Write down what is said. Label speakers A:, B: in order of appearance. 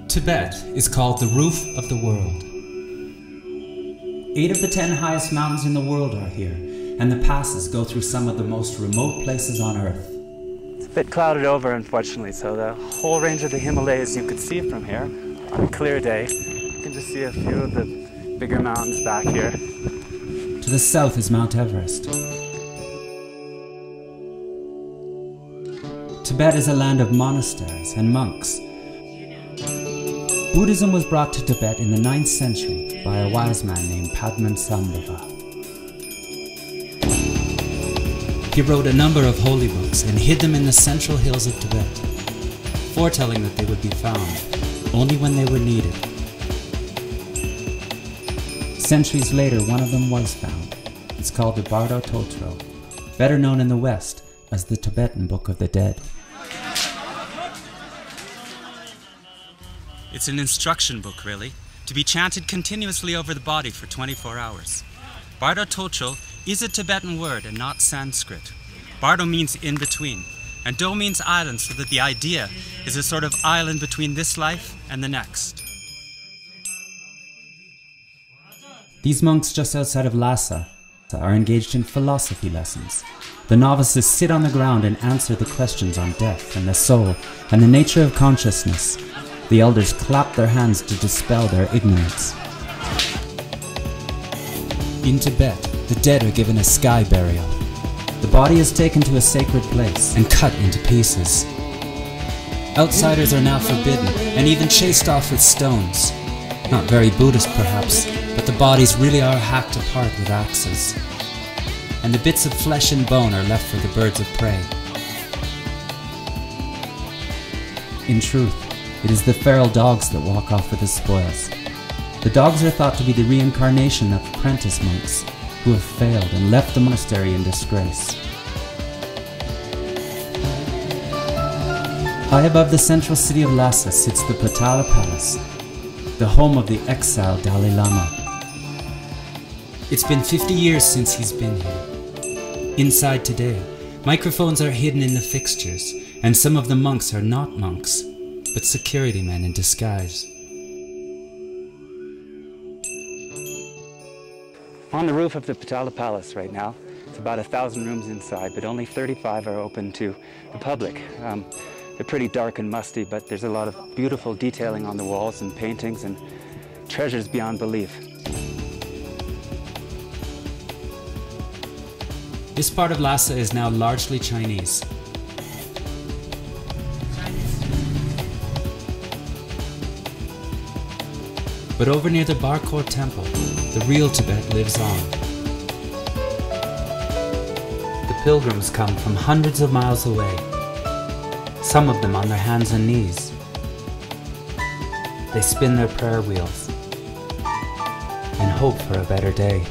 A: Tibet is called the roof of the world. 8 of the 10 highest mountains in the world are here, and the passes go through some of the most remote places on Earth.
B: It's a bit clouded over, unfortunately, so the whole range of the Himalayas you could see from here on a clear day. You can just see a few of the bigger mountains back here.
A: To the south is Mount Everest. Tibet is a land of monasteries and monks. Buddhism was brought to Tibet in the 9th century by a wise man named Padmasambhava. He wrote a number of holy books and hid them in the central hills of Tibet, foretelling that they would be found only when they were needed. Centuries later, one of them was found. It's called the Bardo Totro, better known in the West as the Tibetan Book of the Dead. It's an instruction book, really, to be chanted continuously over the body for 24 hours. Bardo Totro is a Tibetan word and not Sanskrit. Bardo means in between, and Do means island, so that the idea is a sort of island between this life and the next. These monks just outside of Lhasa are engaged in philosophy lessons. The novices sit on the ground and answer the questions on death and the soul and the nature of consciousness. The elders clap their hands to dispel their ignorance. In Tibet, the dead are given a sky burial. The body is taken to a sacred place and cut into pieces. Outsiders are now forbidden and even chased off with stones. Not very Buddhist perhaps, but the bodies really are hacked apart with axes. And the bits of flesh and bone are left for the birds of prey. In truth, it is the feral dogs that walk off with the spoils. The dogs are thought to be the reincarnation of apprentice monks who have failed and left the monastery in disgrace. High above the central city of Lhasa sits the Potala Palace, the home of the exiled Dalai Lama. It's been 50 years since he's been here. Inside today, microphones are hidden in the fixtures, and some of the monks are not monks, but security men in disguise.
B: On the roof of the Potala Palace right now. It's about 1,000 rooms inside, but only 35 are open to the public. They're pretty dark and musty, but there's a lot of beautiful detailing on the walls and paintings and treasures beyond belief.
A: This part of Lhasa is now largely Chinese. But over near the Barkor Temple, the real Tibet lives on. The pilgrims come from hundreds of miles away, some of them on their hands and knees. They spin their prayer wheels and hope for a better day.